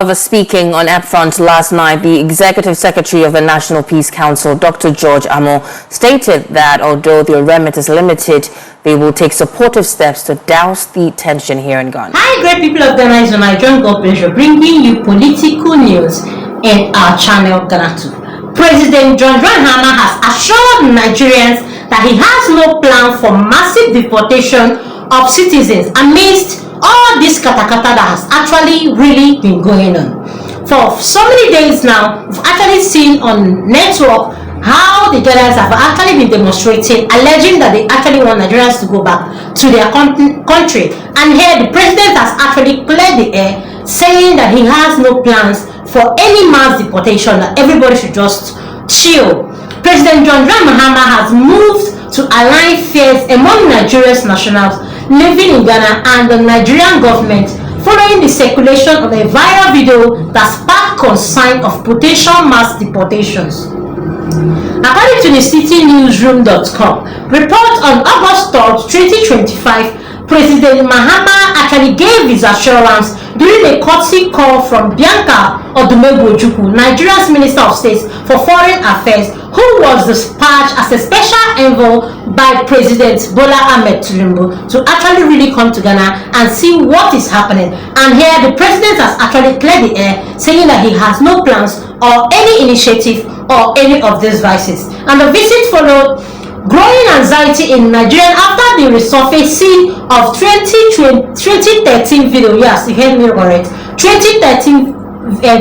Speaking on Upfront last night, the Executive Secretary of the National Peace Council, Dr. George Amo, stated that although the remit is limited, they will take supportive steps to douse the tension here in Ghana. Hi, great people of Ghana. It's my John God pleasure bringing you political news in our channel, Ghanatube. President Mahama has assured Nigerians that he has no plan for massive deportation of citizens amidst all this katakata that has actually really been going on. For so many days now, we've actually seen on network how the Ghanaians have actually been demonstrating, alleging that they actually want Nigerians to go back to their country. And here the president has actually cleared the air, saying that he has no plans for any mass deportation, that everybody should just chill. President Mahama has moved to allay fears among Nigeria's nationals living in Ghana and the Nigerian government following the circulation of a viral video that sparked concern of potential mass deportations. According to the citynewsroom.com, report on August 3rd, 2025, President Mahama actually gave his assurance during a courtesy call from Bianca Odumegwu, Nigeria's Minister of State for Foreign Affairs, who was dispatched as a special envoy by President Bola Ahmed Tinubu to actually really come to Ghana and see what is happening. And here the president has actually cleared the air, saying that he has no plans or any initiative or any of these vices. And the visit followed growing anxiety in Nigeria after the resurfacing of 2013 video. Yes, you heard me correct. 2013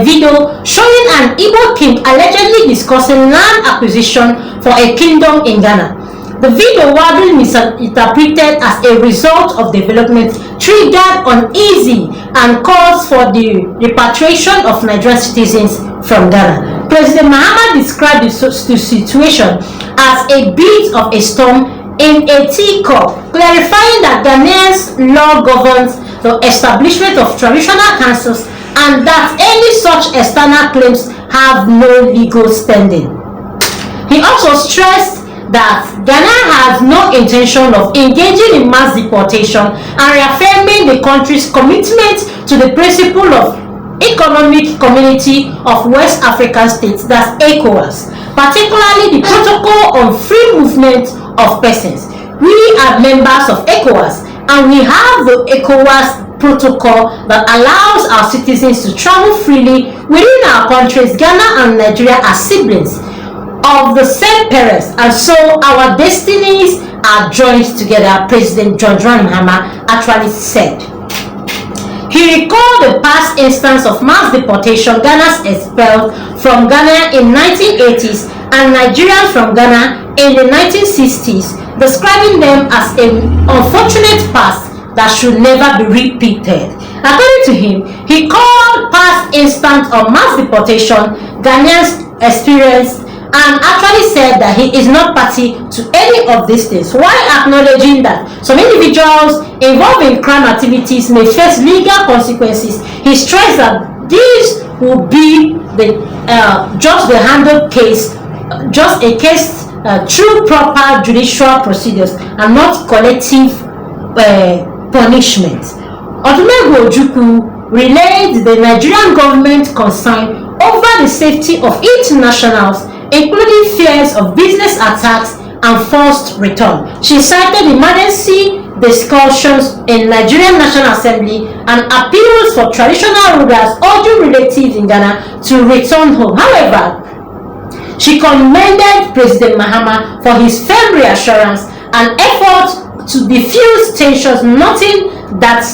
video showing an Igbo king allegedly discussing land acquisition for a kingdom in Ghana. The video, widely misinterpreted as a result of development, triggered uneasy and calls for the repatriation of Nigerian citizens from Ghana. President Mahama described the situation as a bit of a storm in a teacup, clarifying that Ghanaians' law governs the establishment of traditional councils and that any such external claims have no legal standing. He also stressed that Ghana has no intention of engaging in mass deportation and reaffirming the country's commitment to the principle of Economic Community of West African States, that's ECOWAS, particularly the Protocol on Free Movement of Persons. We are members of ECOWAS and we have the ECOWAS protocol that allows our citizens to travel freely within our countries. Ghana and Nigeria are siblings of the same parents, and so our destinies are joined together, President Mahama actually said. He recalled the past instance of mass deportation, Ghana's expelled from Ghana in 1980s and Nigerians from Ghana in the 1960s, describing them as an unfortunate past that should never be repeated. According to him, he called past instance of mass deportation Ghanaians experienced and actually said that he is not party to any of these things, while acknowledging that some individuals involved in crime activities may face legal consequences. He stressed that this will be the just the handled case, just a case through proper judicial procedures and not collective punishment. Odumegwu relayed the Nigerian government concern over the safety of its nationals, including fears of business attacks and forced return. She cited emergency discussions in Nigerian National Assembly and appeals for traditional rulers urging relatives in Ghana to return home. However, she commended President Mahama for his firm reassurance and effort to diffuse tensions, noting that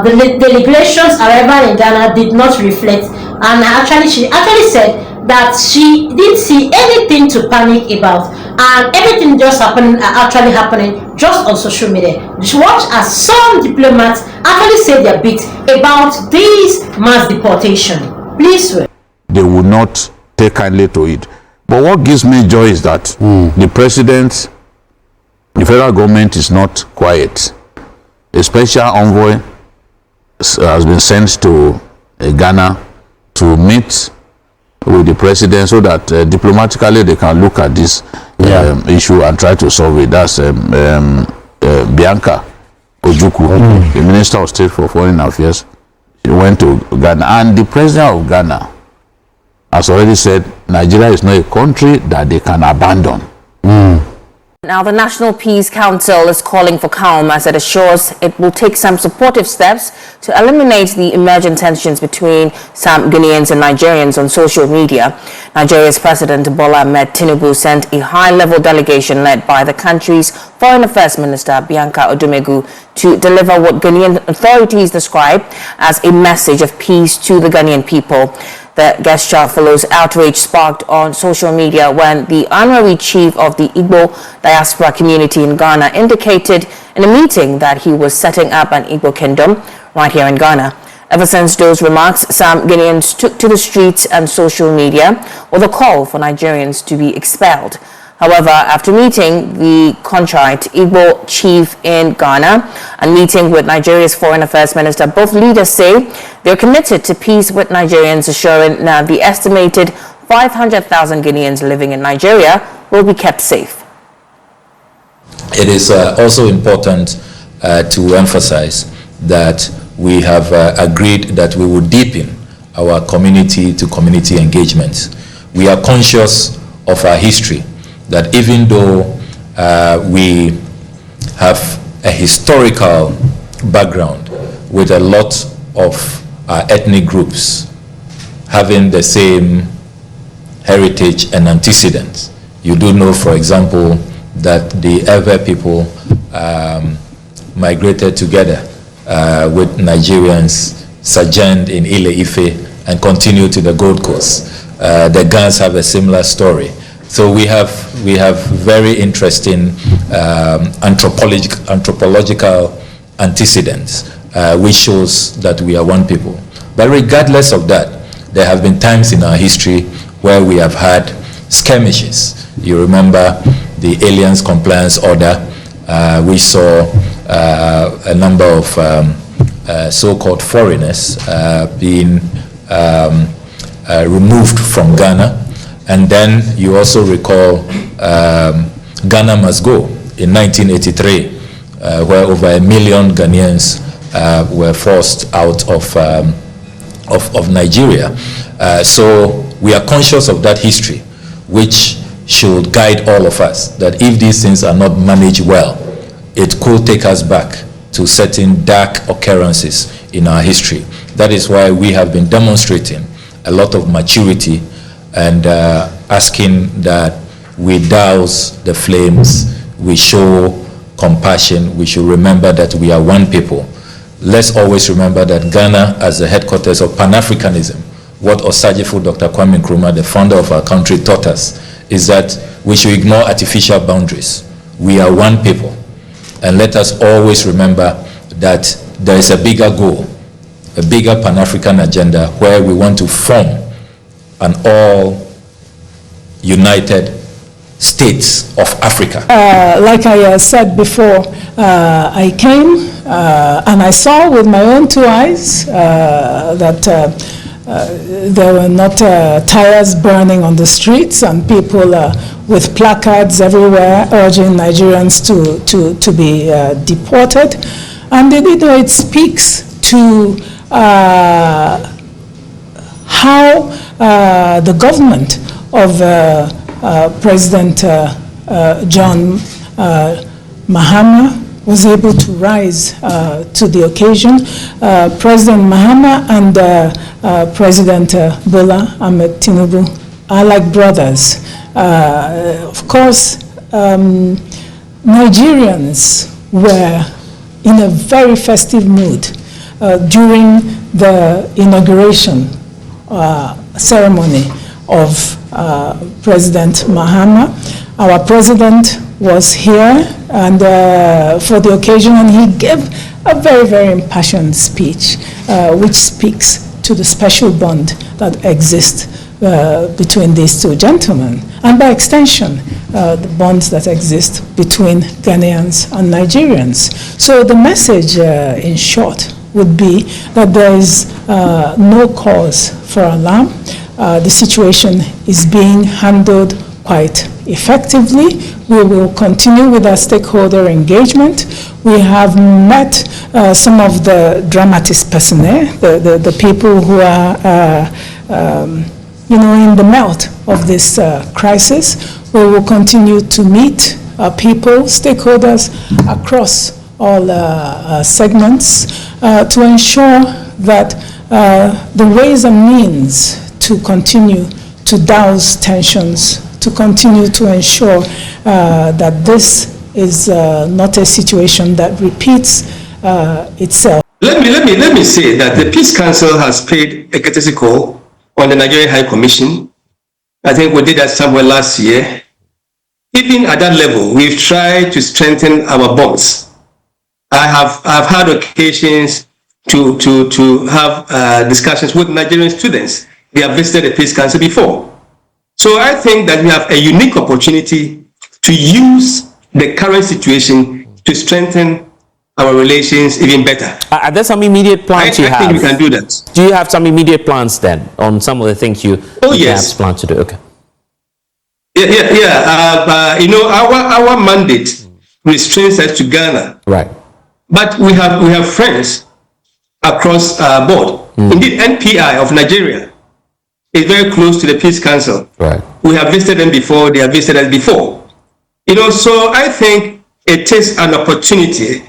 the delegation's arrival in Ghana did not reflect, and she actually said that she didn't see anything to panic about, and everything just actually happening just on social media. Watch as some diplomats actually say their bit about this mass deportation. Please. They will not take kindly to it. But what gives me joy is that the president, the federal government is not quiet. A special envoy has been sent to Ghana to meet with the president so that diplomatically they can look at this issue and try to solve it. That's Bianca Ojukwu, the Minister of State for Foreign Affairs. She went to Ghana, and the president of Ghana has already said Nigeria is not a country that they can abandon. Now, the National Peace Council is calling for calm as it assures it will take some supportive steps to eliminate the emerging tensions between some Ghanaians and Nigerians on social media. Nigeria's President Bola Ahmed Tinubu sent a high-level delegation led by the country's Foreign Affairs Minister Bianca Odumegu to deliver what Ghanaian authorities describe as a message of peace to the Ghanaian people. The gesture follows outrage sparked on social media when the honorary chief of the Igbo diaspora community in Ghana indicated in a meeting that he was setting up an Igbo kingdom right here in Ghana. Ever since those remarks, some Ghanaians took to the streets and social media with a call for Nigerians to be expelled. However, after meeting the contrite Igbo chief in Ghana and meeting with Nigeria's Foreign Affairs Minister, both leaders say they're committed to peace with Nigerians, assuring now the estimated 500,000 Ghanaians living in Nigeria will be kept safe. It is also important to emphasize that we have agreed that we will deepen our community-to-community engagements. We are conscious of our history, that even though we have a historical background with a lot of our ethnic groups having the same heritage and antecedents. You do know, for example, that the Ewe people migrated together with Nigerians, sojourned in Ile-Ife and continued to the Gold Coast. The Gans have a similar story. So we have very interesting anthropological antecedents, which shows that we are one people. But regardless of that, there have been times in our history where we have had skirmishes. You remember the Aliens Compliance Order, which saw a number of so-called foreigners being removed from Ghana. And then you also recall Ghana Must Go in 1983, where over 1 million Ghanaians were forced out of Nigeria. So we are conscious of that history, which should guide all of us, that if these things are not managed well, it could take us back to certain dark occurrences in our history. That is why we have been demonstrating a lot of maturity and asking that we douse the flames, we show compassion, we should remember that we are one people. Let's always remember that Ghana, as the headquarters of Pan-Africanism, what Osajifo Dr. Kwame Nkrumah, the founder of our country, taught us is that we should ignore artificial boundaries. We are one people. And let us always remember that there is a bigger goal, a bigger Pan-African agenda where we want to form an all-united states of Africa. Like I said before, I came and I saw with my own two eyes that there were not tires burning on the streets and people with placards everywhere urging Nigerians to be deported. And it speaks to how the government of President John Mahama was able to rise to the occasion. President Mahama and President Bola Ahmed Tinubu are like brothers. Of course, Nigerians were in a very festive mood during the inauguration ceremony of President Mahama. Our president was here and for the occasion, and he gave a very, very impassioned speech, which speaks to the special bond that exists between these two gentlemen, and by extension, the bonds that exist between Ghanaians and Nigerians. So the message, in short, would be that there is no cause for alarm. The situation is being handled quite effectively. We will continue with our stakeholder engagement. We have met some of the dramatist personnel, the people who are in the melt of this crisis. We will continue to meet people, stakeholders across all segments to ensure that the ways and means to continue to douse tensions, to continue to ensure that this is not a situation that repeats itself. Let me say that the Peace Council has paid a courtesy call on the Nigerian High Commission. I think we did that somewhere last year. Even at that level, we've tried to strengthen our bonds. I've had occasions to have discussions with Nigerian students. They have visited the Peace Council before. So I think that we have a unique opportunity to use the current situation to strengthen our relations even better. Are there some immediate plans you have? I think we can do that. Do you have some immediate plans then on some of the things you perhaps plan to do? Okay. Our mandate restrains us to Ghana. Right. But we have friends across board. Indeed, NPI of Nigeria is very close to the Peace Council. Right. We have visited them before. They have visited us before. So I think it is an opportunity.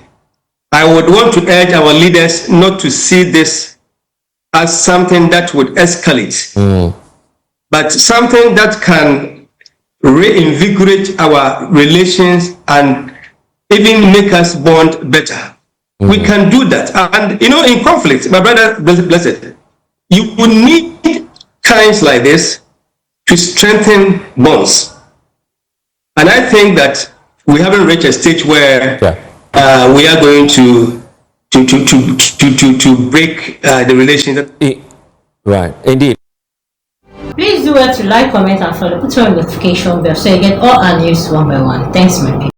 I would want to urge our leaders not to see this as something that would escalate, but something that can reinvigorate our relations and even make us bond better. We can do that. And, in conflict, my brother, blessed, you would need times like this to strengthen bonds. And I think that we haven't reached a stage where we are going to break the relationship. Right, indeed. Please do well to like, comment, and follow. Put on the notification bell so you get all our news one by one. Thanks, my people.